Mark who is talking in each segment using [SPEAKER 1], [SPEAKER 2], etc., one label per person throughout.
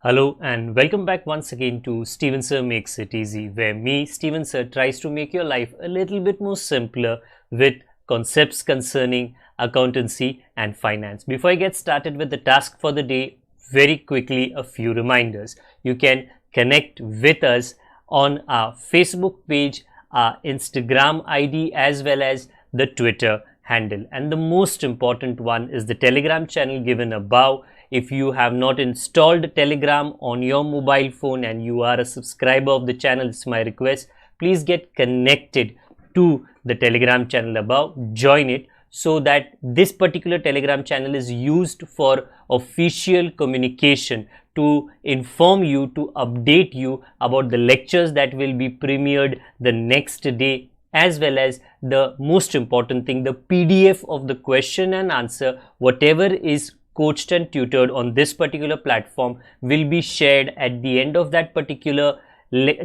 [SPEAKER 1] Hello and welcome back once again to Steven Sir Makes It Easy, where me, Steven Sir, tries to make your life a little bit more simpler with concepts concerning accountancy and finance. Before I get started with the task for the day, very quickly a few reminders. You can connect with us on our Facebook page, our Instagram ID, as well as the Twitter handle. And the most important one is the Telegram channel given above. If you have not installed Telegram on your mobile phone and you are a subscriber of the channel, it's my request, please get connected to the Telegram channel above, join it, so that this particular Telegram channel is used for official communication to inform you, to update you about the lectures that will be premiered the next day, as well as the most important thing, the PDF of the question and answer, whatever is coached and tutored on this particular platform will be shared at the end of that particular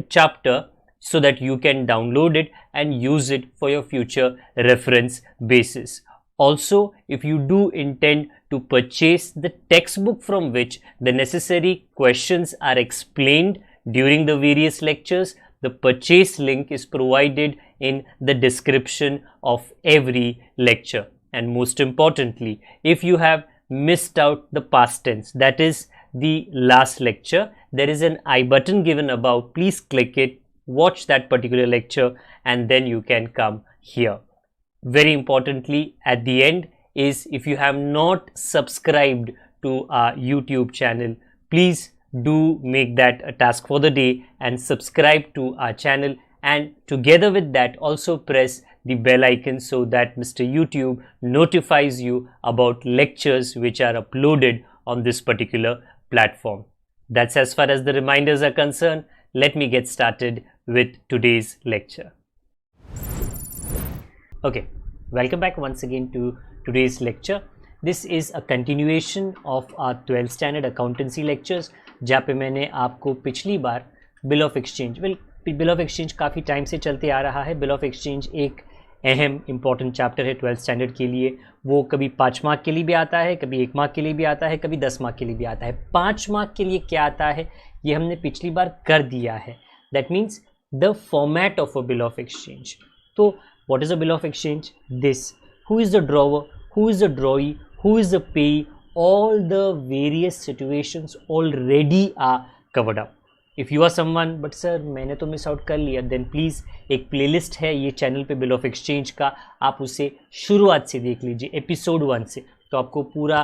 [SPEAKER 1] chapter, so that you can download it and use it for your future reference basis. Also, if you do intend to purchase the textbook from which the necessary questions are explained during the various lectures, the purchase link is provided in the description of every lecture. And most importantly, if you have missed out the past tense, that is the last lecture, there is an I button given above. Please click it, watch that particular lecture, and then you can come here. Very importantly, at the end is, if you have not subscribed to our YouTube channel, please do make that a task for the day and subscribe to our channel, and together with that also press the bell icon so that Mr. YouTube notifies you about lectures which are uploaded on this particular platform. That's as far as the reminders are concerned. Let me get started with today's lecture. Okay, welcome back once again to today's lecture. This is a continuation of our 12th standard accountancy lectures, जहाँ पे मैंने आपको पिछली बार bill of exchange काफ़ी time से चलते आ रहा है. बिल ऑफ एक्सचेंज एक अहम इम्पॉर्टेंट चैप्टर है 12th स्टैंडर्ड के लिए. वो कभी 5 मार्क के लिए भी आता है, कभी 1 मार्क के लिए भी आता है, कभी 10 मार्क के लिए भी आता है. 5 मार्क के लिए क्या आता है ये हमने पिछली बार कर दिया है. That means the format of a bill of exchange. तो what is a bill of exchange? This, who is the drawer, who is the drawee, who is the payee, all the various situations already are covered up. If you are someone, but sir मैंने तो miss out कर लिया, then please एक playlist है ये channel पे bill of exchange का, आप उसे शुरुआत से देख लीजिए, एपिसोड 1 से, तो आपको पूरा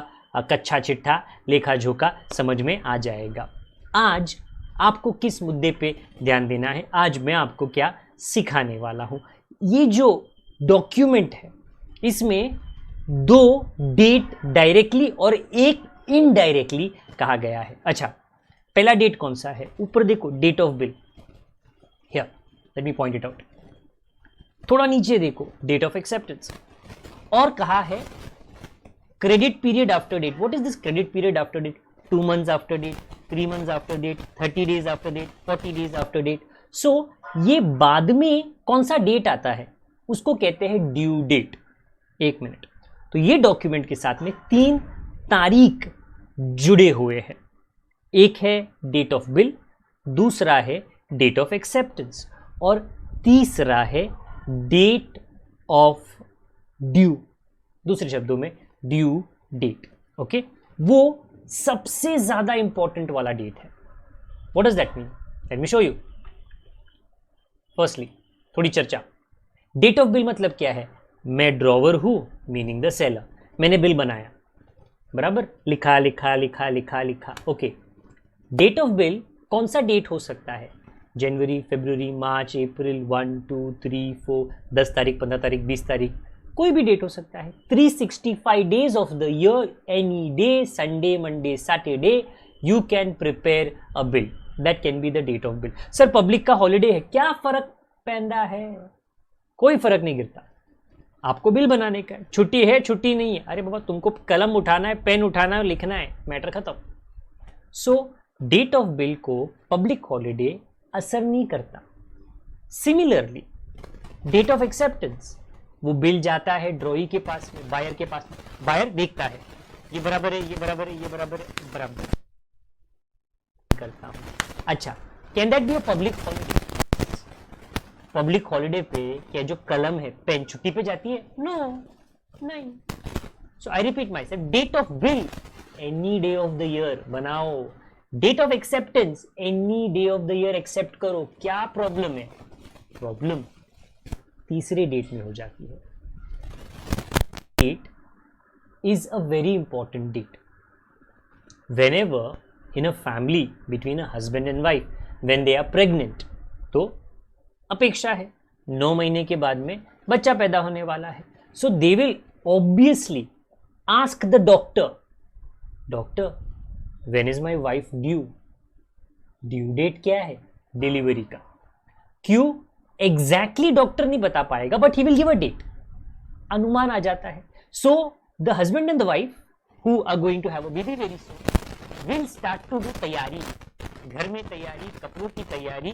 [SPEAKER 1] कच्चा चिट्ठा लेखा झोंका समझ में आ जाएगा. आज आपको किस मुद्दे पे ध्यान देना है, आज मैं आपको क्या सिखाने वाला हूँ. ये जो डॉक्यूमेंट है इसमें 2 डेट डायरेक्टली और एक इनडायरेक्टली कहा गया है. अच्छा, पहला डेट कौन सा है? ऊपर देखो, date of bill. Here let me point it out. थोड़ा नीचे देखो, डेट ऑफ एक्सेप्टेंस. और कहा है credit period after date. What is this credit period after date? 2 months after date, 3 months after date, 30 days after date, 40 days after date. So ये बाद में कौन सा डेट आता है उसको कहते हैं ड्यू डेट. 1 मिनट. तो ये डॉक्यूमेंट के साथ में 3 तारीख जुड़े हुए हैं. एक है डेट ऑफ बिल, दूसरा है डेट ऑफ एक्सेप्टेंस, और तीसरा है डेट ऑफ ड्यू. दूसरे शब्दों में ड्यू डेट. ओके, वो सबसे ज्यादा इंपॉर्टेंट वाला डेट है. What does that mean? Let me show you. Firstly थोड़ी चर्चा. डेट ऑफ बिल मतलब क्या है? मैं ड्रॉवर हूं, मीनिंग द सेलर. मैंने बिल बनाया, बराबर, लिखा लिखा लिखा लिखा लिखा. ओके, डेट ऑफ बिल कौन सा डेट हो सकता है? जनवरी, फरवरी, मार्च, अप्रैल, 1, 2, 3, 4, 10 तारीख, 15 तारीख, 20 तारीख, कोई भी डेट हो सकता है. 365 days of the year, any day, Sunday, Monday, Saturday, you can prepare a bill. That can be the date of bill. Sir public का हॉलीडे है, क्या फर्क पैदा है? कोई फर्क नहीं गिरता. आपको बिल बनाने का है, छुट्टी है छुट्टी नहीं है, अरे बाबा तुमको कलम उठाना है, पेन उठाना है, लिखना है, मैटर खत्म. सो डेट ऑफ बिल को पब्लिक हॉलीडे असर नहीं करता. सिमिलरली डेट ऑफ एक्सेप्टेंस, वो बिल जाता है ड्रॉई के पास में, बायर के पास में, बायर देखता है ये बराबर है, ये बराबर है, ये बराबर है, बराबर. करता हूँ। अच्छा, can that be a public holiday? Public holiday पे क्या जो कलम है, पेन छुट्टी पे जाती है? नो, नहीं। So I repeat myself, date of bill any day of the year बनाओ, date of acceptance any day of the year accept करो। क्या प्रॉब्लम है? प्रॉब्लम तीसरे डेट में हो जाती है। Date is a very important date whenever in a family between a husband and wife when they are pregnant। तो अपेक्षा है 9 महीने के बाद में बच्चा पैदा होने वाला है, so they will obviously ask the doctor when is my wife due? Due date क्या है डिलीवरी का? क्यों एग्जैक्टली डॉक्टर नहीं बता पाएगा, but he will give a date, अनुमान आ जाता है। So the husband and the wife who are going to have a baby very soon will start to do तैयारी, घर में तैयारी, कपड़ों की तैयारी,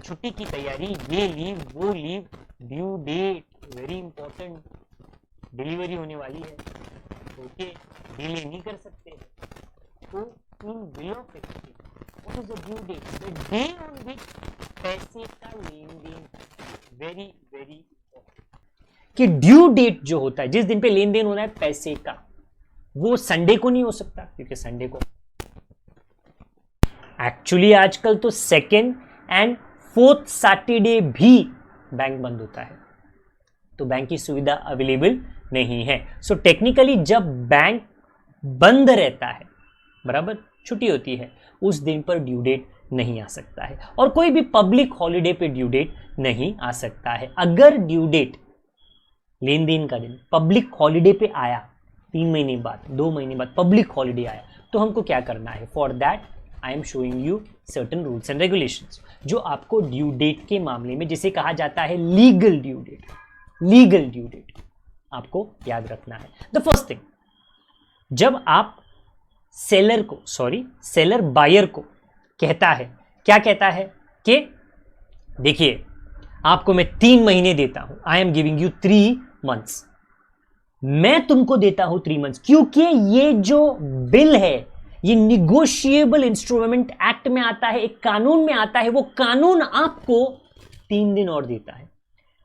[SPEAKER 1] छुट्टी की तैयारी, ये लीव वो leave, due date very important, delivery होने वाली है, ओके, डिले नहीं कर सकते। तो in way of exchange what is the due date? The day on which पैसे का लेन देन, वेरी वेरी इंपॉर्टेंट, कि ड्यू डेट जो होता है, जिस दिन पे लेन देन होना है पैसे का, वो संडे को नहीं हो सकता, क्योंकि संडे को एक्चुअली आजकल तो सेकेंड एंड फोर्थ सैटरडे भी बैंक बंद होता है, तो बैंक की सुविधा अवेलेबल नहीं है। सो टेक्निकली जब बैंक बंद रहता है, बराबर छुट्टी होती है, उस दिन पर ड्यू डेट नहीं आ सकता है, और कोई भी पब्लिक हॉलिडे पे ड्यू डेट नहीं आ सकता है। अगर ड्यू डेट लेन देन का दिन पब्लिक हॉलिडे पे आया, 3 महीने बाद, 2 महीने बाद पब्लिक हॉलिडे आया, तो हमको क्या करना है? For that I am showing you certain rules and regulations, जो आपको ड्यू डेट के मामले में, जिसे कहा जाता है legal due date, legal due date आपको याद रखना है। द फर्स्ट थिंग, जब आप सेलर बायर को कहता है, क्या कहता है कि देखिए आपको मैं 3 महीने देता हूं, I am giving you 3 months, मैं तुमको देता हूं 3 मंथ्स, क्योंकि ये जो बिल है ये निगोशिएबल इंस्ट्रूमेंट एक्ट में आता है, एक कानून में आता है, वो कानून आपको 3 दिन और देता है।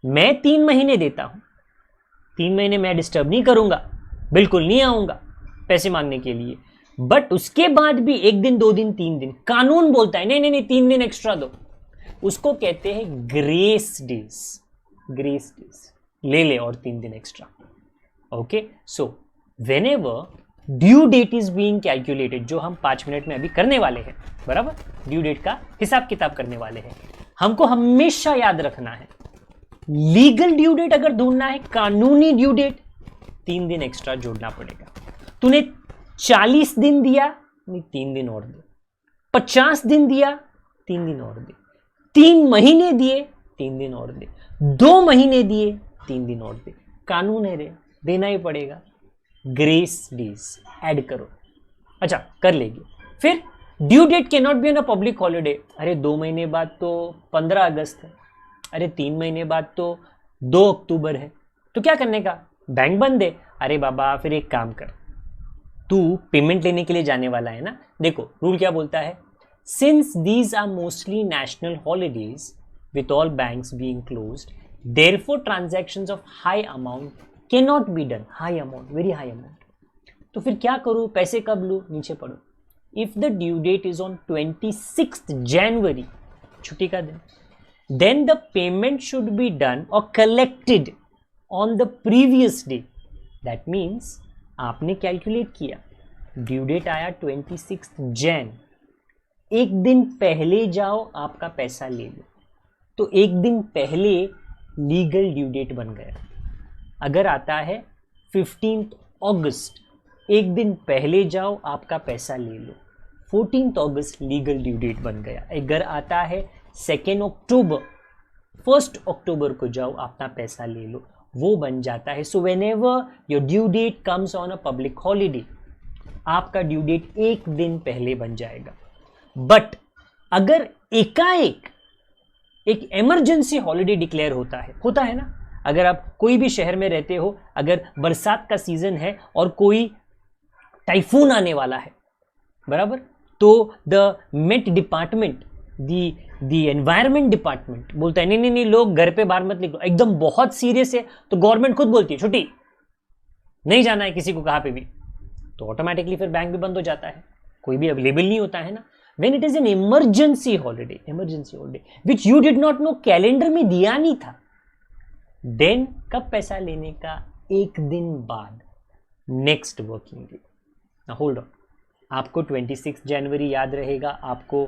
[SPEAKER 1] मैं 3 महीने देता हूं, 3 महीने मैं डिस्टर्ब नहीं करूंगा, बिल्कुल नहीं आऊंगा पैसे मांगने के लिए, बट उसके बाद भी 1 दिन 2 दिन 3 दिन कानून बोलता है नहीं नहीं नहीं 3 दिन एक्स्ट्रा दो, उसको कहते हैं ग्रेस डेज। ग्रेस डेज ले ले और 3 दिन extra. Okay, so whenever due date is being calculated, जो हम 5 मिनट में अभी करने वाले हैं, बराबर ड्यू डेट का हिसाब किताब करने वाले हैं, हमको हमेशा याद रखना है लीगल ड्यू डेट अगर ढूंढना है, कानूनी ड्यू डेट 3 दिन एक्स्ट्रा जोड़ना पड़ेगा। तूने 40 दिन दिया, नहीं 3 दिन और दे, 50 दिन दिया 3 दिन और दे, 3 महीने दिए 3 दिन और दे, 2 महीने दिए 3 दिन और दे, कानून है रे, देना ही पड़ेगा। ग्रेस डेज ऐड करो। अच्छा, कर लेंगे। फिर due date can not be on a public holiday. अरे 2 महीने बाद तो 15 अगस्त है, अरे 3 महीने बाद तो 2 अक्टूबर है, तो क्या करने का? बैंक बंद है। अरे बाबा फिर एक काम कर, तू पेमेंट लेने के लिए जाने वाला है ना, देखो रूल क्या बोलता है, since these are mostly national holidays with all banks being closed, therefore transactions of high amount can not be done. High amount, very high amount, तो फिर क्या करूं, पैसे कब लूं? नीचे पढ़ो, if the due date is on 26 January, छुट्टी का दिन, then the payment should be done or collected on the previous day। that means आपने कैलकुलेट किया, ड्यू डेट आया 26 जैन, एक दिन पहले जाओ आपका पैसा ले लो, तो एक दिन पहले लीगल ड्यू डेट बन गया। अगर आता है 15 अगस्त, एक दिन पहले जाओ आपका पैसा ले लो, 14 अगस्त लीगल ड्यू डेट बन गया। अगर आता है 2 अक्टूबर, 1 अक्टूबर को जाओ अपना पैसा ले लो, वो बन जाता है। So whenever your due that comes on a public holiday, आपका ड्यू डेट एक दिन पहले बन जाएगा। बट अगर एकाएक एक इमरजेंसी हॉलीडे डिक्लेयर होता है ना, अगर आप कोई भी शहर में रहते हो, अगर बरसात का सीजन है और कोई टाइफून आने वाला है, बराबर, तो the met department, the environment department बोलता है नहीं नहीं लोग घर पे बाहर मत निकलो, एकदम बहुत सीरियस है तो गवर्नमेंट खुद बोलती है छुट्टी, नहीं जाना है किसी को कहाँ पे भी, तो ऑटोमेटिकली फिर बैंक भी बंद हो जाता है, कोई भी अवेलेबल नहीं होता है ना। When it is an emergency holiday which you did not know, calendar में दिया नहीं था, देन कब पैसा लेने का, एक दिन बाद, next working day. Hold on, आपको 26 जनवरी याद रहेगा, आपको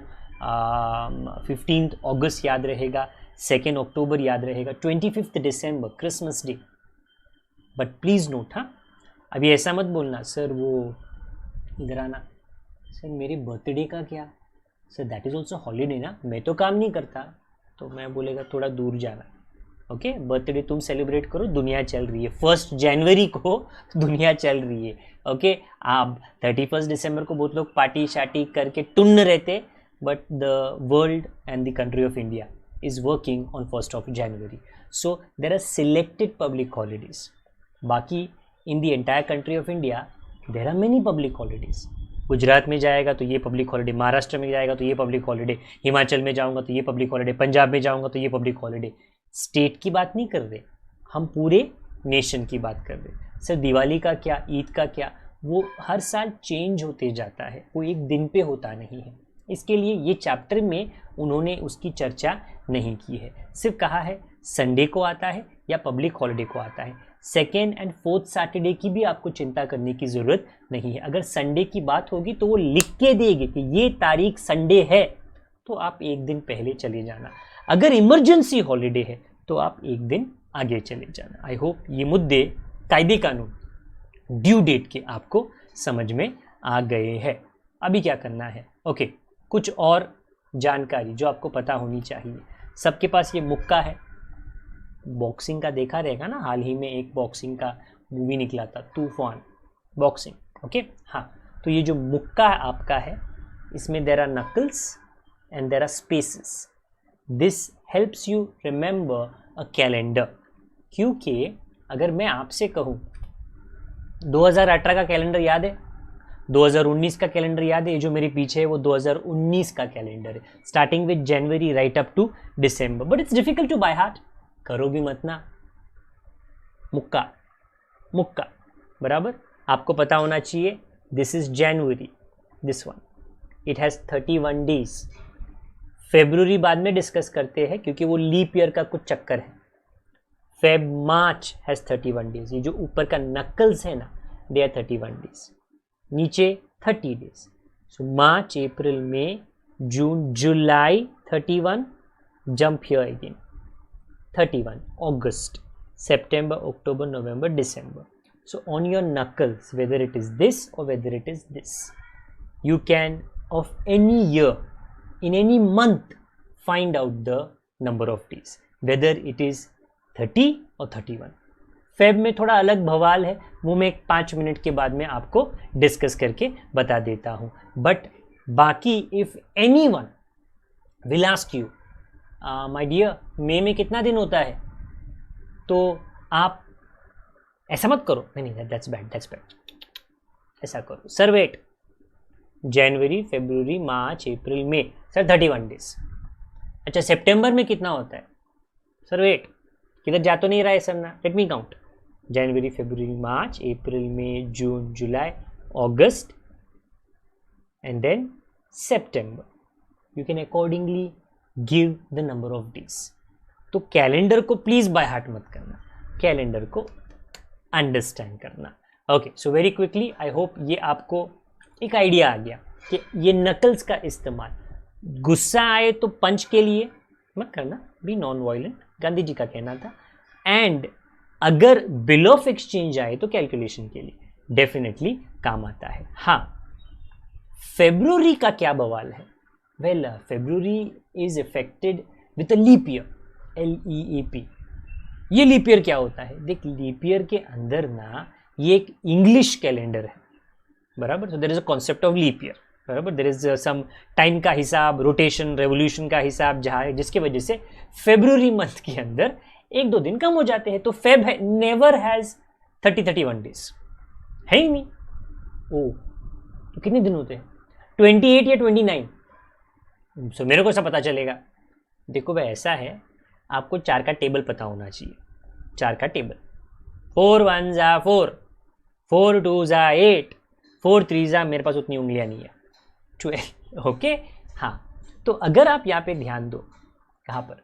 [SPEAKER 1] 15 अगस्त याद रहेगा, 2 अक्टूबर याद रहेगा, 25 दिसंबर Christmas day, but please note, हाँ अभी ऐसा मत बोलना सर वो इधर आना, सर मेरे बर्थडे का क्या, sir that is also holiday ना, मैं तो काम नहीं करता, तो मैं बोलेगा थोड़ा दूर जाना। ओके, बर्थडे तुम सेलिब्रेट करो, दुनिया चल रही है, 1 जनवरी को दुनिया चल रही है। ओके, आप 31 दिसंबर को बहुत लोग पार्टी शार्टी करके टुन्न रहते, but the world and the country of India is working on 1st January. So there are selected public holidays. बाकी in the entire country of India there are many public holidays. Gujarat में जाएगा तो ये public holiday, Maharashtra में जाएगा तो ये public holiday, Himachal में जाऊंगा तो ये पब्लिक हॉलीडे, पंजाब में जाऊंगा तो ये पब्लिक हॉलीडे। स्टेट की बात नहीं कर रहे, हम पूरे नेशन की बात कर रहे। सर दिवाली का क्या, ईद का क्या, वो हर साल चेंज होते जाता है, वो एक दिन पे होता नहीं है, इसके लिए ये चैप्टर में उन्होंने उसकी चर्चा नहीं की है, सिर्फ कहा है संडे को आता है या पब्लिक हॉलीडे को आता है। 2nd and 4th सैटरडे की भी आपको चिंता करने की ज़रूरत नहीं है, अगर संडे की बात होगी तो वो लिख के देगी कि ये तारीख संडे है, तो आप एक दिन पहले चले जाना, अगर इमरजेंसी हॉलीडे है तो आप एक दिन आगे चले जाना। आई होप ये मुद्दे कायदे कानून ड्यू डेट के आपको समझ में आ गए हैं। अभी क्या करना है, ओके, कुछ और जानकारी जो आपको पता होनी चाहिए। सबके पास ये मुक्का है, बॉक्सिंग का देखा रहेगा ना, हाल ही में एक बॉक्सिंग का मूवी निकला था तूफान बॉक्सिंग, ओके हाँ, तो ये जो मुक्का आपका है इसमें there are knuckles and there are spaces, this helps you remember a calendar. क्योंकि अगर मैं आपसे कहूँ 2018 का कैलेंडर याद है, 2019 का कैलेंडर याद है, ये जो मेरे पीछे है वो 2019 का कैलेंडर है, starting with January right up to December, but it's difficult to by heart, करो भी मत ना, मुक्का मुक्का बराबर आपको पता होना चाहिए। This is January, this one it has 31 days. February बाद में डिस्कस करते हैं क्योंकि वो लीप ईयर का कुछ चक्कर है। फेब मार्च हैज 31 डेज, ये जो ऊपर का नकल्स है ना दे आर 31 डेज, नीचे 30 days. So March April May June July 31, jump here again 31 August, September, October, November, December. So on your knuckles, whether it is this or whether it is this, you can of any year, in any month, find out the number of days, whether it is 30 or 31. Feb में थोड़ा अलग भवाल है, वो मैं 5 minute के बाद में आपको डिस्कस करके बता देता हूँ। बट बाकी if anyone will ask you my dear मई में कितना दिन होता है, तो आप ऐसा मत करो, नहीं दैट्स बैड, ऐसा करो सर वेट, जनवरी फरवरी मार्च अप्रैल मई, सर 31 डेज। अच्छा सितंबर में कितना होता है, सर वेट किधर जा तो नहीं रहा है सर ना, let me count, January February March April May June July August and then September, you can accordingly give the number of days. तो कैलेंडर को प्लीज बाय हार्ट मत करना, कैलेंडर को अंडरस्टैंड करना। Okay, so very quickly I hope ये आपको एक idea आ गया कि ये नकल्स का इस्तेमाल, गुस्सा आए तो पंच के लिए मत करना, B non violent, Gandhi ji का कहना था, एंड अगर बिल ऑफ एक्सचेंज आए तो कैलकुलेशन के लिए डेफिनेटली काम आता है। हाँ, फेब्रुवरी का क्या बवाल है, well February is affected with a leap year, LEAP। ये लीप ईयर क्या होता है, देख लीप ईयर के अंदर ना ये एक इंग्लिश कैलेंडर है बराबर, तो there is a concept of leap year बराबर, देयर इज सम टाइम का हिसाब, रोटेशन रेवोल्यूशन का हिसाब जहाँ जिसकी वजह से फेब्रुवरी मंथ के अंदर 1-2 दिन कम हो जाते हैं। तो फेब है नेवर हैज 31 डेज, है ही नहीं। ओ तो कितने दिन होते हैं, 28 या 29? सो मेरे को सब पता चलेगा। देखो भाई ऐसा है, आपको 4 का टेबल पता होना चाहिए। 4 का टेबल, 4 1 जा 4, 4 2 जा 8, 4 3 जा, मेरे पास उतनी उंगलियां नहीं है, 12। ओके हाँ, तो अगर आप यहाँ पे ध्यान दो, कहाँ पर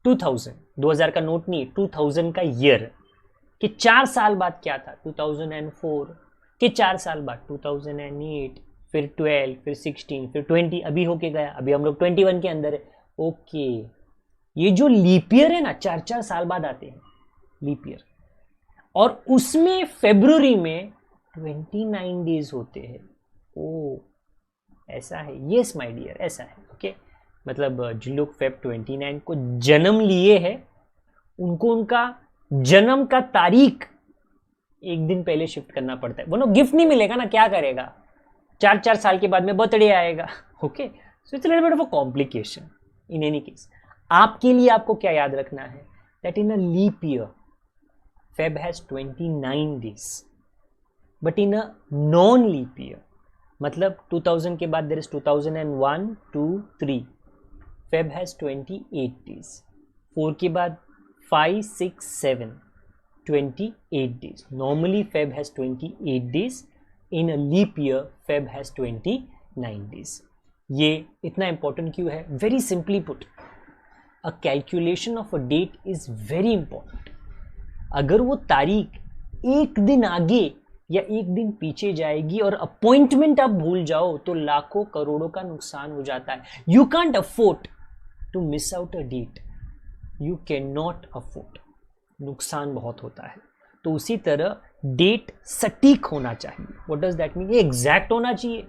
[SPEAKER 1] 2000, 2000 का नोट नहीं, 2000 का ईयर, कि 4 साल बाद क्या था, 2004 के 4 साल बाद 2008, फिर 12, फिर 16, फिर 20, अभी होके गया, अभी हम लोग 21 के अंदर है। ओके, ये जो लीप ईयर है ना, 4-4 साल बाद आते हैं लीप ईयर, और उसमें फरवरी में 29 डेज होते हैं। ओ ऐसा है, यस माय डियर, ऐसा है। ओके मतलब जिन लोग फेब 29 को जन्म लिए हैं, उनको उनका जन्म का तारीख एक दिन पहले शिफ्ट करना पड़ता है, वरना गिफ्ट नहीं मिलेगा ना, क्या करेगा, 4-4 साल के बाद में बर्थडे आएगा। Okay so it's a little bit of a complication. In any case, आपके लिए आपको क्या याद रखना है, that in a leap year Feb has 29 days, but in a non leap year, मतलब 2000 के बाद there is 2001, 2, 3, Feb has 28 days, 4 के बाद 5, 6, 7, 28 days. Normally Feb has 28 days. In a leap year, Feb has 29 days. ये इतना important क्यों है? Very simply put, a calculation of a date is very important. अगर वो तारीख एक दिन आगे या एक दिन पीछे जाएगी और अपॉइंटमेंट आप भूल जाओ, तो लाखों करोड़ों का नुकसान हो जाता है। You can't afford to miss out a date. You cannot afford. नुकसान बहुत होता है। तो उसी तरह डेट सटीक होना चाहिए। What does that mean? ये एग्जैक्ट होना चाहिए।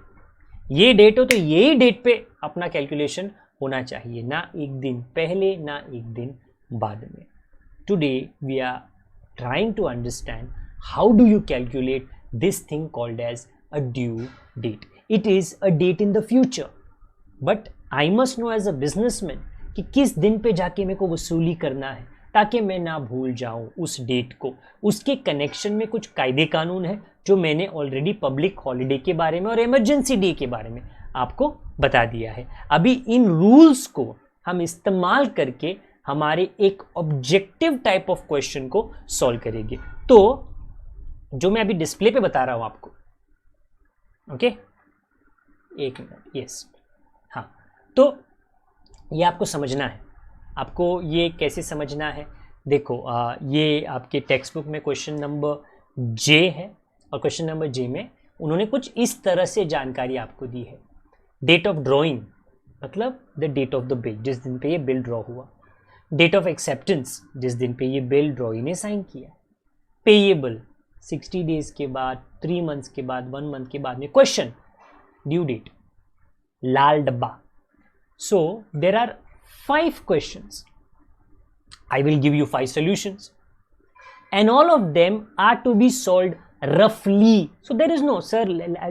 [SPEAKER 1] ये डेट हो तो यही डेट पे अपना कैलकुलेशन होना चाहिए, ना एक दिन पहले ना एक दिन बाद में। Today we are trying to understand how do you calculate this thing called as a due date. It is a date in the future, but I must know as a businessman कि किस दिन पे जाके मेरे को वसूली करना है, ताकि मैं ना भूल जाऊं उस डेट को। उसके कनेक्शन में कुछ कायदे कानून है जो मैंने ऑलरेडी पब्लिक हॉलिडे के बारे में और इमरजेंसी डे के बारे में आपको बता दिया है। अभी इन रूल्स को हम इस्तेमाल करके हमारे एक ऑब्जेक्टिव टाइप ऑफ क्वेश्चन को सॉल्व करेंगे। तो जो मैं अभी डिस्प्ले पे बता रहा हूं आपको, ओके एक मिनट, यस हाँ, तो ये आपको समझना है। आपको ये कैसे समझना है, देखो ये आपके टेक्स्ट बुक में क्वेश्चन नंबर जे है, और क्वेश्चन नंबर जे में उन्होंने कुछ इस तरह से जानकारी आपको दी है। डेट ऑफ ड्रॉइंग मतलब the date of the bill, जिस दिन पे ये बिल ड्रॉ हुआ। डेट ऑफ एक्सेप्टेंस, जिस दिन पे ये बिल ड्रॉई ने साइन किया। पेएबल 60 डेज के बाद, 3 मंथ्स के बाद, 1 मंथ के बाद में। क्वेश्चन ड्यू डेट, लाल डब्बा। सो there are 5 questions. I will give you 5 solutions, and all of them are to be solved roughly. So there is no, sir,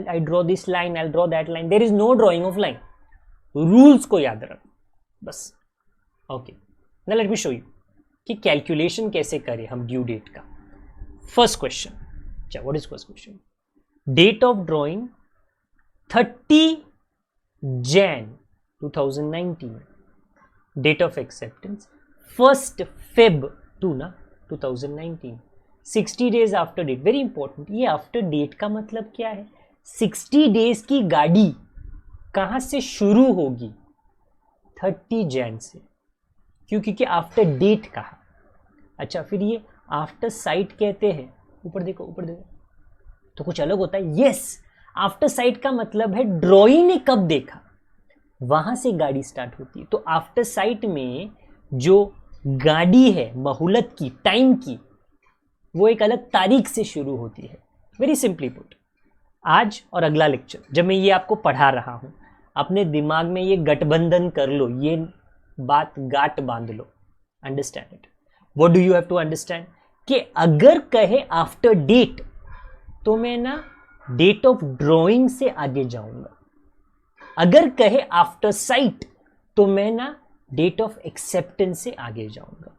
[SPEAKER 1] I draw this line, I'll draw that line. There is no drawing of line. Rules को याद रख बस। Okay. Now let me show you कि calculation कैसे करें हम due date का। First question, अच्छा what is first question? Date of drawing 30 Jan 2019। Date of acceptance 1 Feb 2019। 60 days after date, very important. ये आफ्टर डेट का मतलब क्या है? 60 डेज की गाड़ी कहां से शुरू होगी? 30 Jan से। क्यों? क्योंकि आफ्टर डेट कहा। अच्छा, फिर ये आफ्टर साइट कहते हैं, ऊपर देखो ऊपर देखो, तो कुछ अलग होता है। यस, आफ्टर साइट का मतलब है ड्रॉई ने कब देखा, वहां से गाड़ी स्टार्ट होती है। तो आफ्टर साइट में जो गाड़ी है मोहलत की, टाइम की, वो एक अलग तारीख से शुरू होती है। वेरी सिंपली पुट, आज और अगला लेक्चर जब मैं ये आपको पढ़ा रहा हूं, अपने दिमाग में ये गठबंधन कर लो, ये बात गांठ बांध लो। Understand it. What do you have to understand कि अगर कहे आफ्टर डेट, तो मैं ना डेट ऑफ ड्रॉइंग से आगे जाऊंगा। अगर कहे आफ्टर साइट, तो मैं ना डेट ऑफ एक्सेप्टेंस से आगे जाऊंगा।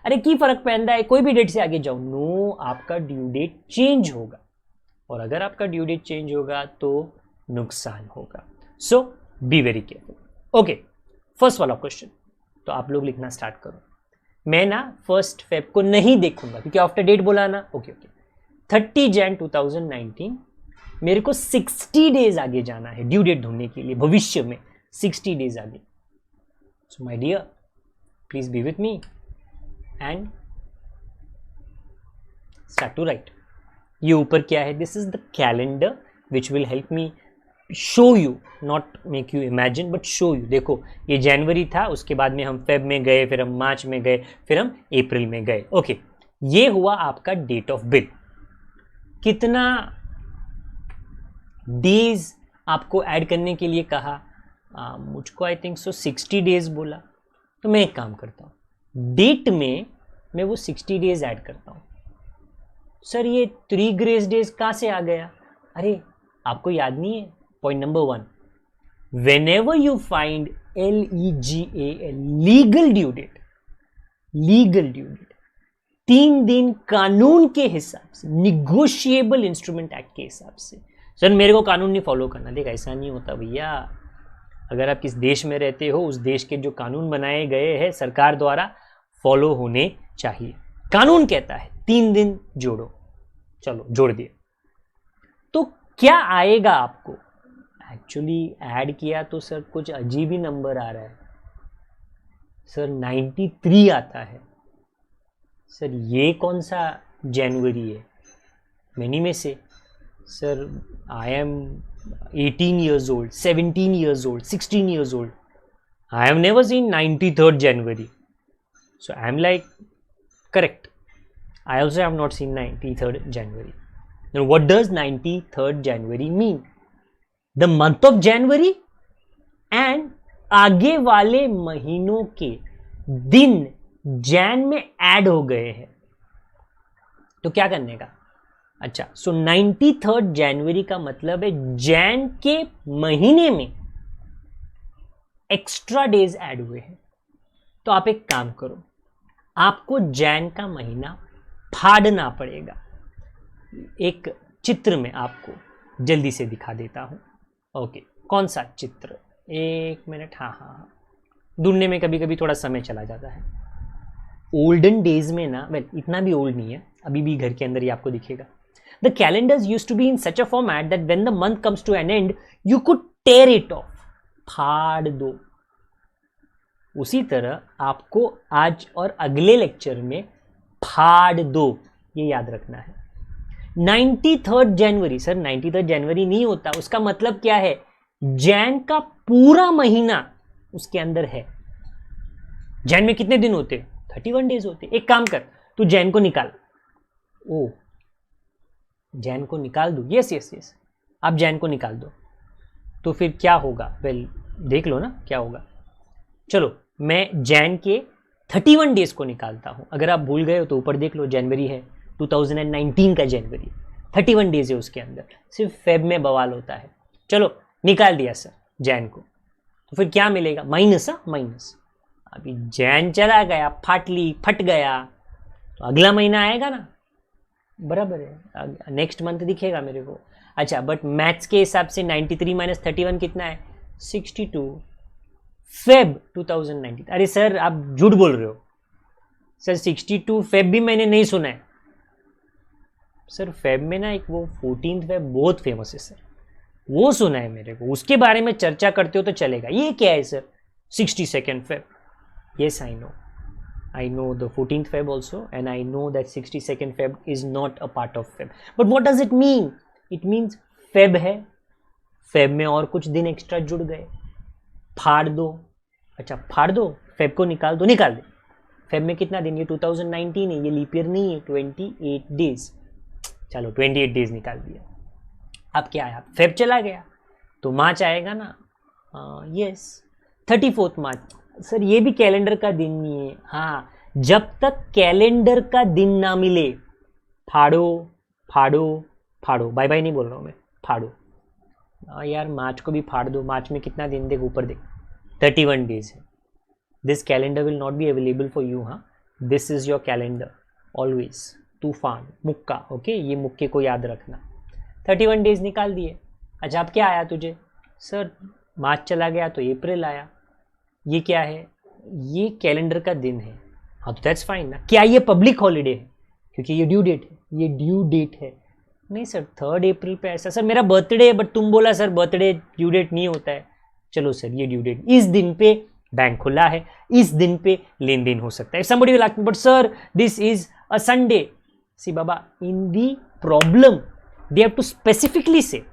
[SPEAKER 1] अरे की फर्क पड़ता है, कोई भी डेट से आगे जाऊं? नो, आपका ड्यू डेट चेंज होगा। और अगर आपका ड्यू डेट चेंज होगा तो नुकसान होगा। So be very careful. Okay, first वाला क्वेश्चन तो आप लोग लिखना स्टार्ट करो। मैं ना 1 फेब को नहीं देखूंगा क्योंकि आफ्टर डेट बोला ना। ओके ओके, 30 जैन 2019 मेरे को 60 डेज आगे जाना है ड्यू डेट ढूंढने के लिए, भविष्य में 60 डेज आगे। So my dear, please be with me and start to write. ये ऊपर क्या है? This is the calendar which will help me show you, not make you imagine but show you. देखो ये जनवरी था, उसके बाद में हम फेब में गए, फिर हम मार्च में गए, फिर हम अप्रैल में गए। ओके, ये हुआ आपका डेट ऑफ बर्थ। कितना डेज आपको ऐड करने के लिए कहा? मुझको आई थिंक सो 60 डेज बोला। तो मैं एक काम करता हूँ, डेट में मैं वो 60 डेज ऐड करता हूँ। सर ये 3 ग्रेस डेज कहाँ से आ गया? अरे आपको याद नहीं है? Point number 1, whenever you find LEGAL, legal due date, legal due date 3 दिन कानून के हिसाब से, निगोशिएबल इंस्ट्रूमेंट एक्ट के हिसाब से। सर मेरे को कानून नहीं फॉलो करना। देख ऐसा नहीं होता भैया, अगर आप किस देश में रहते हो, उस देश के जो कानून बनाए गए हैं सरकार द्वारा फॉलो होने चाहिए। कानून कहता है 3 दिन जोड़ो, चलो जोड़ दिए। तो क्या आएगा आपको? एक्चुअली ऐड किया तो सर कुछ अजीब ही नंबर आ रहा है सर, 93 आता है। सर ये कौन सा जनवरी है? मैनी में से sir I am 18 years old, 17 years old, 16 years old. I have never seen 93rd January. So I am like, correct. I also have not seen 93rd January. Now what does 93rd January mean? The month of January and आगे वाले महीनों के दिन जैन में add हो गए हैं। तो क्या करने का? अच्छा, सो 93rd जनवरी का मतलब है जैन के महीने में एक्स्ट्रा डेज ऐड हुए हैं। तो आप एक काम करो, आपको जैन का महीना फाड़ना पड़ेगा। एक चित्र में आपको जल्दी से दिखा देता हूं। ओके, कौन सा चित्र? एक मिनट, हाँ, ढूंढने में कभी कभी थोड़ा समय चला जाता है। ओल्डन डेज में ना, वेल इतना भी ओल्ड नहीं है, अभी भी घर के अंदर ही आपको दिखेगा। The calendars used to be in such a format that when the month comes to an end, you could tear it off. फाड़ दो। उसी तरह आपको आज और अगले लेक्चर में फाड़ दो, ये याद रखना है। 93rd जनवरी, सर 93rd जनवरी नहीं होता, उसका मतलब क्या है? जैन का पूरा महीना उसके अंदर है। जैन में कितने दिन होते? 31 डेज होते। एक काम कर, तू जैन को निकाल। ओ, जैन को निकाल दो? यस यस यस, आप जैन को निकाल दो। तो फिर क्या होगा? वेल देख लो ना क्या होगा। चलो मैं जैन के 31 डेज को निकालता हूं। अगर आप भूल गए हो तो ऊपर देख लो, जनवरी है 2019 का जनवरी, 31 डेज है उसके अंदर। सिर्फ फेब में बवाल होता है। चलो निकाल दिया सर जैन को, तो फिर क्या मिलेगा? माइनस। माइनस। अभी जैन चला गया, फट गया, तो अगला महीना आएगा ना, बराबर है, नेक्स्ट मंथ दिखेगा मेरे को। अच्छा, बट मैथ्स के हिसाब से 93 माइनस 31 कितना है? 62। फेब 2019। अरे सर आप झूठ बोल रहे हो सर, 62 फेब भी मैंने नहीं सुना है सर। फेब में ना एक वो 14th फेब बहुत फेमस है सर, वो सुना है मेरे को, उसके बारे में चर्चा करते हो तो चलेगा। ये क्या है sir? 62nd Feb. Yes I know the 14th Feb also, and I know that 62nd Feb is not a part of Feb. But what does it mean? It means Feb है, Feb में और कुछ दिन extra जुड़ गए। फाड़ दो। अच्छा फाड़ दो, Feb को निकाल दो, निकाल दे। Feb में कितना दिन? ये 2019 है, ये लीप ईयर नहीं है, 28 डेज। चलो 28 डेज निकाल दिया। अब क्या है? Feb चला गया तो मार्च आएगा ना। यस, 34 मार्च। सर ये भी कैलेंडर का दिन नहीं है। हाँ, जब तक कैलेंडर का दिन ना मिले, फाड़ो फाड़ो फाड़ो। बाय बाय नहीं बोल रहा हूँ मैं, फाड़ो। यार मार्च को भी फाड़ दो। मार्च में कितना दिन? देख ऊपर देख, 31 डेज है। This calendar will not be available for you. हाँ, this is your calendar always. तूफान, मुक्का। ओके, ये मुक्के को याद रखना। 31 डेज निकाल दिए।
[SPEAKER 2] अच्छा अब क्या आया तुझे? सर मार्च चला गया तो अप्रैल आया। ये क्या है? ये कैलेंडर का दिन है। हाँ तो दैट्स फाइन ना। क्या ये पब्लिक हॉलीडे है? क्योंकि ये ड्यू डेट है, ये ड्यू डेट है। नहीं सर 3 अप्रैल पे ऐसा। सर मेरा बर्थडे है, बट तुम बोला सर बर्थडे ड्यू डेट नहीं होता है। चलो सर ये ड्यू डेट, इस दिन पे बैंक खुला है, इस दिन पे लेन देन हो सकता है। Somebody will ask me but sir this is a Sunday. See बाबा, in the problem they have to specifically say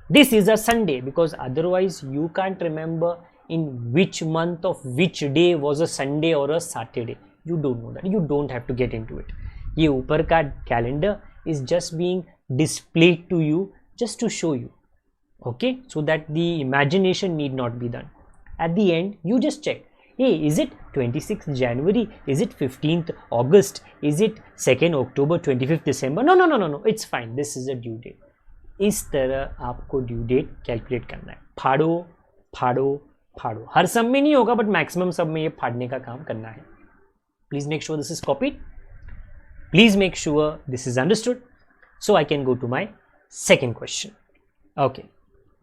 [SPEAKER 2] this is a Sunday, because otherwise you can't remember in which month of which day was a Sunday or a Saturday. You don't know that. You don't have to get into it. ये ऊपर का calendar is just being displayed to you just to show you, okay, so that the imagination need not be done. At the end you just check, hey, is it 26th January, is it 15th August, is it 2nd October, 25th December? No, it's fine, this is a due date. इस तरह आपको due date calculate करना है। फाड़ो फाड़ो फाड़ो, हर सब में नहीं होगा but maximum सब में ये फाड़ने का काम करना है। Please make sure this is copied, please make sure this is understood, so I can go to my second question. Okay,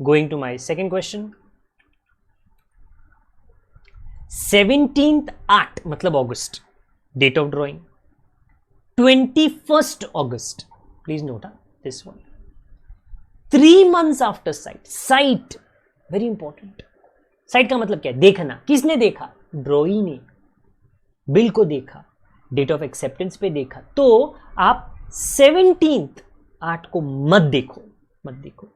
[SPEAKER 2] going to my second question. 17th 8 मतलब अगस्त, date of drawing. 21st August, please note this one. 3 months after sight, sight very important. Sight का मतलब क्या है? देखना। किसने देखा? ड्रॉई ने बिल को देखा, डेट ऑफ एक्सेप्टेंस पे देखा। तो आप 17th 8 को मत देखो, मत देखो,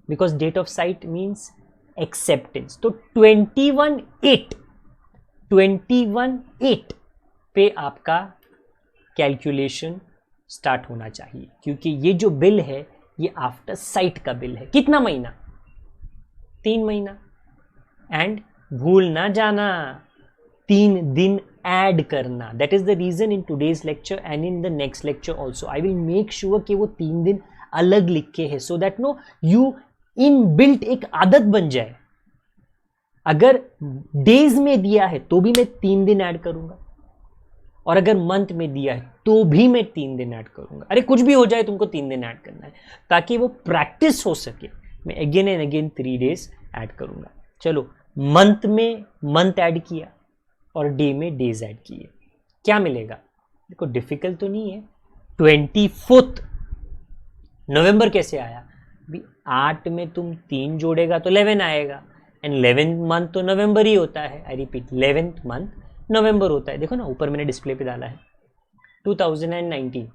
[SPEAKER 2] because date of sight means acceptance. तो 21/8 पे आपका कैलकुलेशन स्टार्ट होना चाहिए, क्योंकि ये जो बिल है ये आफ्टर साइट का बिल है। कितना महीना? 3 महीना। एंड भूल ना जाना 3 दिन ऐड करना। That is the reason in today's lecture and in the next lecture also I will make sure कि वो 3 दिन अलग लिख के है, so that no you inbuilt एक आदत बन जाए। अगर डेज में दिया है तो भी मैं 3 दिन ऐड करूंगा, और अगर मंथ में दिया है तो भी मैं 3 दिन ऐड करूंगा। अरे कुछ भी हो जाए तुमको 3 दिन ऐड करना है, ताकि वो प्रैक्टिस हो सके। मैं again and again 3 days add करूंगा। चलो, मंथ में मंथ ऐड किया और डे में डेज ऐड किए, क्या मिलेगा? देखो डिफिकल्ट तो नहीं है। 24 नवंबर कैसे आया? 8 में तुम 3 जोड़ेगा तो 11 आएगा, एंड 11th मंथ तो नवंबर ही होता है। आई रिपीट, 11th मंथ नवंबर होता है। देखो ना ऊपर मैंने डिस्प्ले पे डाला है 2019।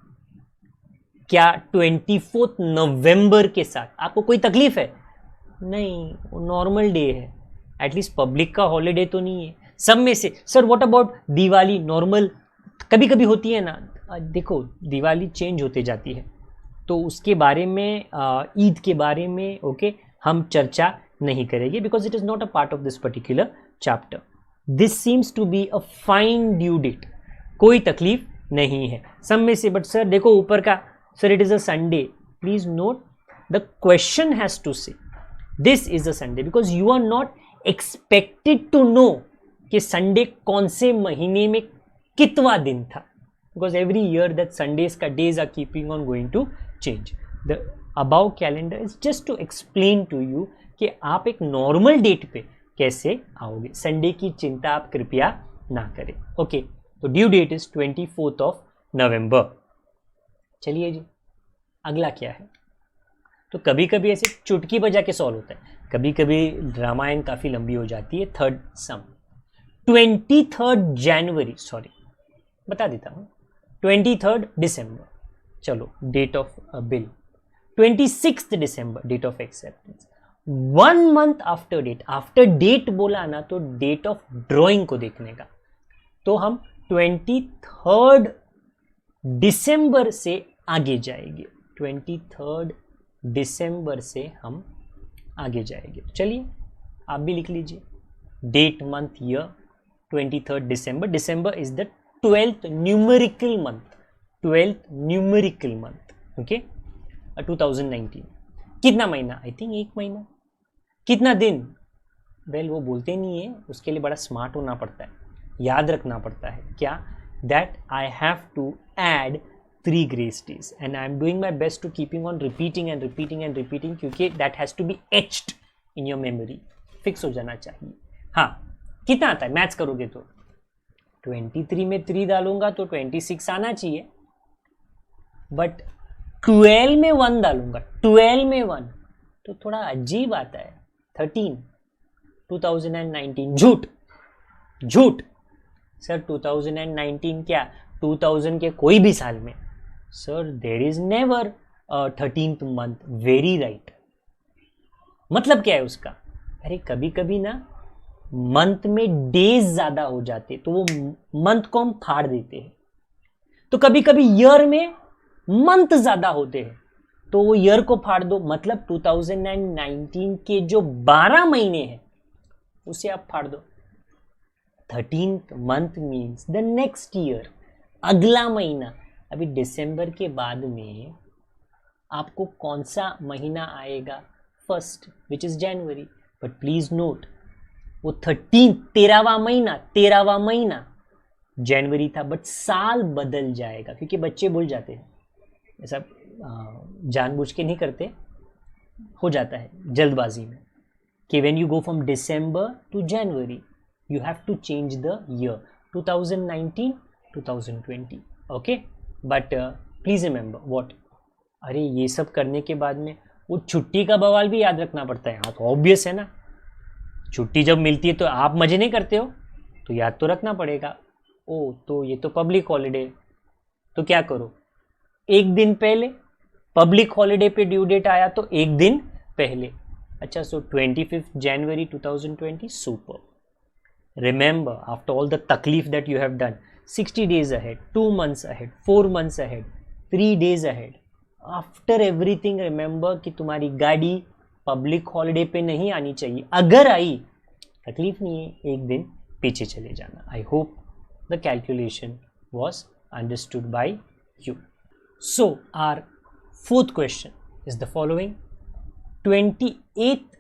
[SPEAKER 2] क्या 24 नवंबर के साथ आपको कोई तकलीफ है? नहीं, वो नॉर्मल डे है, एटलीस्ट पब्लिक का हॉलीडे तो नहीं है। सब में से sir what about Diwali? Normal कभी कभी होती है ना। देखो दिवाली चेंज होते जाती है, तो उसके बारे में, ईद के बारे में ओके हम चर्चा नहीं करेंगे, because it is not a part of this particular chapter. This seems to be a fine due date, कोई तकलीफ नहीं है सब में से। बट सर देखो ऊपर का, sir it is a Sunday. Please note the question has to say this is a Sunday, because you are not expected to know कि संडे कौन से महीने में कितवा दिन था, because every year that Sundays का days are keeping on going to change. The above calendar is just to explain to you कि आप एक नॉर्मल डेट पे कैसे आओगे। संडे की चिंता आप कृपया ना करें। ओके, तो ड्यू डेट इज 24 नवंबर। चलिए जी, अगला क्या है? तो कभी कभी ऐसे चुटकी बजा के सॉल्व होता है, कभी कभी रामायण काफी लंबी हो जाती है। थर्ड सम 23 जनवरी, सॉरी बता देता हूं, 23 दिसंबर। चलो, date of bill 26 December, date of acceptance. 1 month after date, after date बोला ना तो डेट ऑफ ड्रॉइंग को देखने का। तो हम 23 दिसंबर से आगे जाएंगे, 23 दिसंबर से हम आगे जाएंगे। चलिए आप भी लिख लीजिए, date month year 23 December. December is the 12th numerical month, 12th numerical month, okay. 2019 कितना महीना? आई थिंक 1 महीना। कितना दिन? वेल वो बोलते नहीं है, उसके लिए बड़ा स्मार्ट होना पड़ता है, याद रखना पड़ता है। क्या? That I have to add 3 grace days and I am doing my best to keeping on repeating and repeating and repeating क्योंकि that has to be etched in your memory, fix हो जाना चाहिए. हाँ, कितना आता है मैथ्स करोगे तो 23 में 3 डालूंगा तो 26 आना चाहिए, बट 12 में 1 डालूंगा, 12 में 1 तो थोड़ा अजीब आता है. 13 2019 झूठ झूठ सर. 2019 क्या 2000 के कोई भी साल में sir there is never 13th month. Very right. मतलब क्या है उसका? अरे कभी कभी ना मंथ में डेज ज्यादा हो जाते तो वो मंथ को हम फाड़ देते हैं. तो कभी कभी ईयर में मंथ ज्यादा होते हैं तो वो ईयर को फाड़ दो. मतलब 2019 के जो 12 महीने हैं उसे आप फाड़ दो. 13th month means the next year, अगला महीना. अभी दिसंबर के बाद में आपको कौन सा महीना आएगा? First, which is January. But please note वो 13वां महीना जनवरी था, बट साल बदल जाएगा क्योंकि बच्चे भूल जाते हैं. ऐसा जानबूझ के नहीं करते, हो जाता है जल्दबाजी में कि when you go from December to January you have to change the year 2019 2020. okay, but please remember what. अरे ये सब करने के बाद में वो छुट्टी का बवाल भी याद रखना पड़ता है. हाँ तो ऑब्वियस है ना, छुट्टी जब मिलती है तो आप मजे नहीं करते हो तो याद तो रखना पड़ेगा. ओ तो ये तो पब्लिक हॉलीडे, तो क्या करो एक दिन पहले. पब्लिक हॉलीडे पे ड्यू डेट आया तो एक दिन पहले. अच्छा सो 25 जनवरी 2020. Super. Remember, after all the taklif that you have done, 60 days ahead, 2 months ahead, 4 months ahead, 3 days ahead, after everything remember कि तुम्हारी गाड़ी पब्लिक हॉलीडे पे नहीं आनी चाहिए. अगर आई तकलीफ नहीं है, एक दिन पीछे चले जाना. I hope the calculation was understood by you. So our fourth question is the following. 28th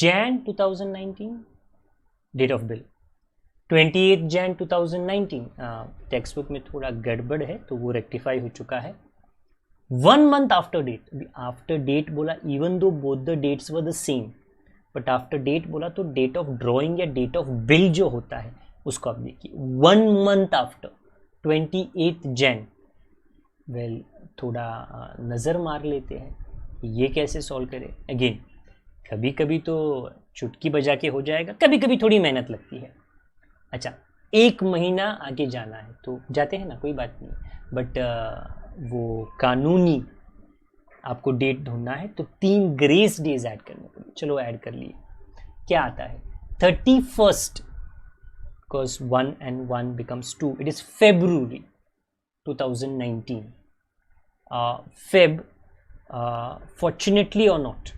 [SPEAKER 2] Jan 2019 date of bill. 28 Jan 2019. Text book में थोड़ा गड़बड़ है तो वो रेक्टिफाई हो चुका है. 1 month after date. After date बोला even though both the dates were the same, but after date बोला तो डेट ऑफ ड्रॉइंग या डेट ऑफ बिल जो होता है उसको आप देखिए. 1 month आफ्टर 28 Jan. वेल थोड़ा नज़र मार लेते हैं ये कैसे सॉल्व करें. अगेन कभी कभी तो चुटकी बजा के हो जाएगा, कभी कभी थोड़ी मेहनत लगती है. अच्छा एक महीना आगे जाना है तो जाते हैं ना, कोई बात नहीं, बट वो कानूनी आपको डेट ढूंढना है तो 3 ग्रेस डेज ऐड करने पड़े. चलो ऐड कर लिए. क्या आता है 31st, because 1 and 1 becomes 2. It is February 2019. Feb, fortunately or not,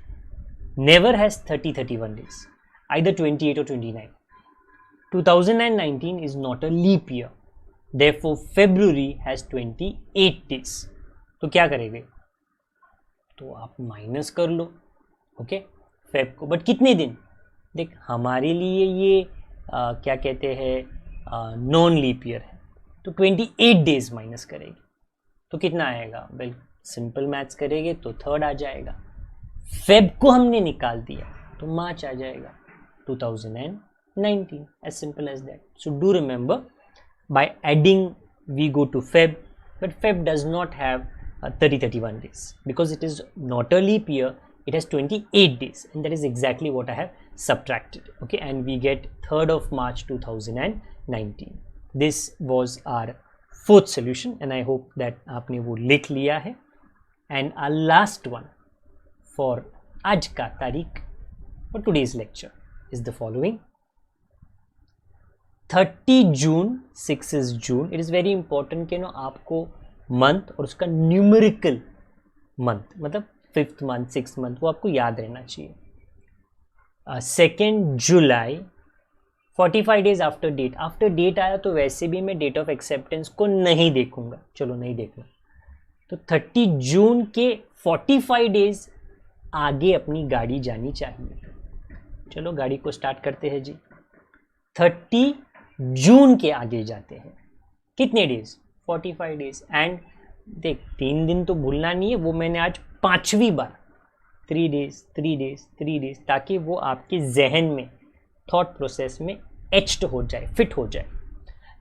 [SPEAKER 2] never has 31 days, either 28 or 29. 2019 is not a leap year, therefore February has 28 days. तो क्या करेंगे? तो आप माइनस कर लो. ओके फेब को, बट कितने दिन? देख हमारे लिए ये क्या कहते हैं नॉन लीप ईयर है तो 28 डेज माइनस करेंगे तो कितना आएगा? वेल सिंपल मैथ्स करेंगे तो 3rd आ जाएगा. फेब को हमने निकाल दिया तो मार्च आ जाएगा 2019. as simple as that. So do remember, by adding we go to Feb, but Feb does not have 31 days because it is not a leap year. It has 28 days and that is exactly what I have subtracted. Okay, and we get 3rd of March 2019. This was our fourth solution and I hope that आपने वो लिख लिया है. And our last one for आज का तारीख for today's lecture is the following. 30 June, 6 is June. It is very important कि आपको मंथ और उसका न्यूमेरिकल मंथ मतलब 5th month 6th month वो आपको याद रहना चाहिए. 2nd July, 45 days after date. After date आया तो वैसे भी मैं डेट ऑफ एक्सेप्टेंस को नहीं देखूंगा. चलो नहीं देखना तो 30 जून के 45 डेज आगे अपनी गाड़ी जानी चाहिए. चलो गाड़ी को स्टार्ट करते हैं जी. 30 जून के आगे जाते हैं. कितने डेज? 45 डेज. एंड देख 3 दिन तो भूलना नहीं है, वो मैंने आज 5वीं बार 3 days 3 days 3 days, ताकि वो आपके जहन में थॉट प्रोसेस में एच्ड हो जाए, फिट हो जाए।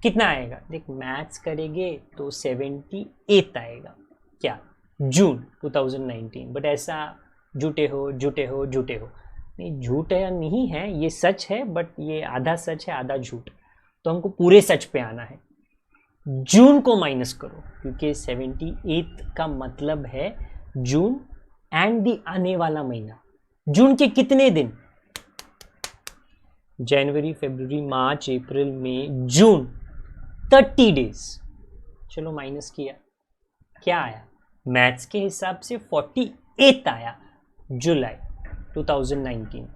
[SPEAKER 2] कितना आएगा देख, मैथ्स करेंगे तो 78 आएगा, क्या जून 2019। बट ऐसा झूठे हो नहीं, झूठ है नहीं है, ये सच है, बट ये आधा सच है आधा झूठ, तो हमको पूरे सच पे आना है। जून को माइनस करो, क्योंकि 78 का मतलब है जून एंड दी आने वाला महीना। जून के कितने दिन, जनवरी फरवरी मार्च अप्रैल मई जून, 30 डेज। चलो माइनस किया, क्या आया, मैथ्स के हिसाब से 48 आया, जुलाई 2019।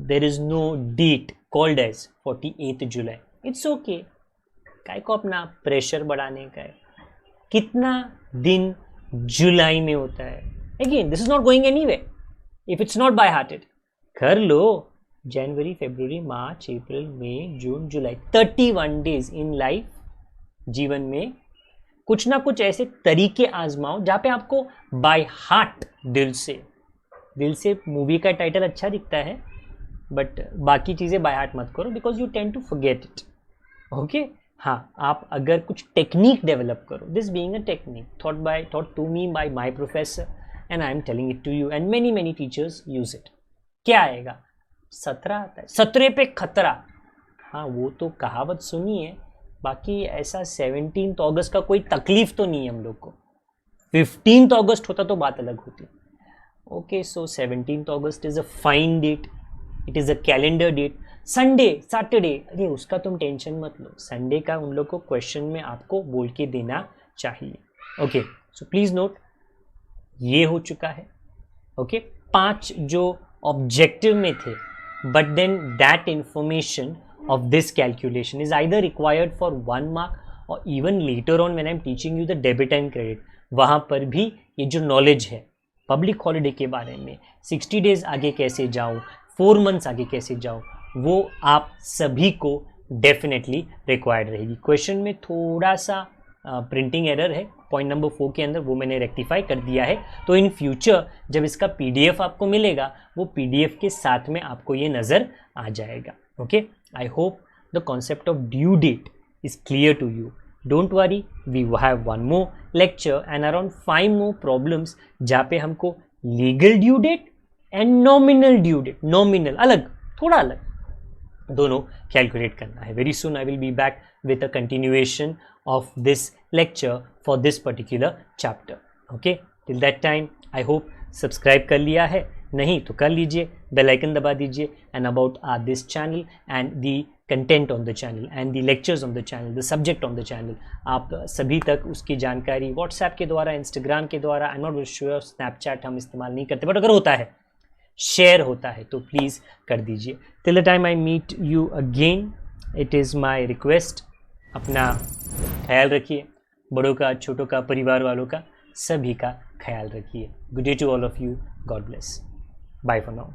[SPEAKER 2] There is no date called as 48 July. It's okay, काय को अपना प्रेशर बढ़ाने का है। कितना दिन जुलाई में होता है, again this is not going anyway if it's not by hearted. कर लो, जनवरी February March April May June July, 31 days in life. जीवन में कुछ ना कुछ ऐसे तरीके आजमाओ जहाँ पे आपको बाय हार्ट, दिल से मूवी का टाइटल अच्छा दिखता है, बट बाकी चीज़ें बाय हार्ट मत करो, because you tend to forget it. Okay, हाँ, आप अगर कुछ टेक्निक डेवलप करो, this being a technique taught to me by my professor and I am telling it to you and many teachers use it. क्या आएगा, 17 आता है, 17 पे खतरा। हाँ, वो तो कहावत सुनी है, बाकी ऐसा 17 अगस्त का कोई तकलीफ तो नहीं है हम लोग को। 15 अगस्त होता तो बात अलग होती। Okay, so 17 August is a fine date, it is a calendar date. Sunday Saturday, अरे उसका तुम टेंशन मत लो, संडे का उन लोग को क्वेश्चन में आपको बोल के देना चाहिए। ओके, सो प्लीज़ नोट, ये हो चुका है। ओके, 5 जो ऑब्जेक्टिव में थे, but then that information of this calculation is either required for 1 mark or even later on when I am teaching you the debit and credit, वहाँ पर भी ये जो नॉलेज है पब्लिक हॉलीडे के बारे में, 60 डेज आगे कैसे जाऊँ, 4 मंथ्स आगे कैसे जाऊँ, वो आप सभी को डेफिनेटली रिक्वायर्ड रहेगी। क्वेश्चन में थोड़ा सा प्रिंटिंग एरर है पॉइंट नंबर 4 के अंदर, वो मैंने रेक्टिफाई कर दिया है। तो इन फ्यूचर जब इसका PDF आपको मिलेगा, वो PDF के साथ में आपको ये नज़र आ जाएगा। Okay, I hope the concept of due date is clear to you. Don't worry, we have one more lecture and around 5 more problems जहाँ पे हमको legal due date and nominal due date, nominal अलग, थोड़ा अलग, दोनों calculate करना है। Very soon I will be back with a continuation of this lecture for this particular chapter. Okay, till that time I hope subscribe कर लिया है, नहीं तो कर लीजिए, बेल आइकन दबा दीजिए। And about this channel and the content on the channel and the lectures on the channel, the subject on the channel, आप सभी तक उसकी जानकारी व्हाट्सएप के द्वारा, इंस्टाग्राम के द्वारा, I am not sure, Snapchat हम इस्तेमाल नहीं करते, बट अगर होता है, शेयर होता है, तो प्लीज़ कर दीजिए। Till the time I meet you again, it is my request, अपना ख्याल रखिए, बड़ों का, छोटों का, परिवार वालों का, सभी का ख्याल रखिए। Good day to all of you, God bless, bye for now.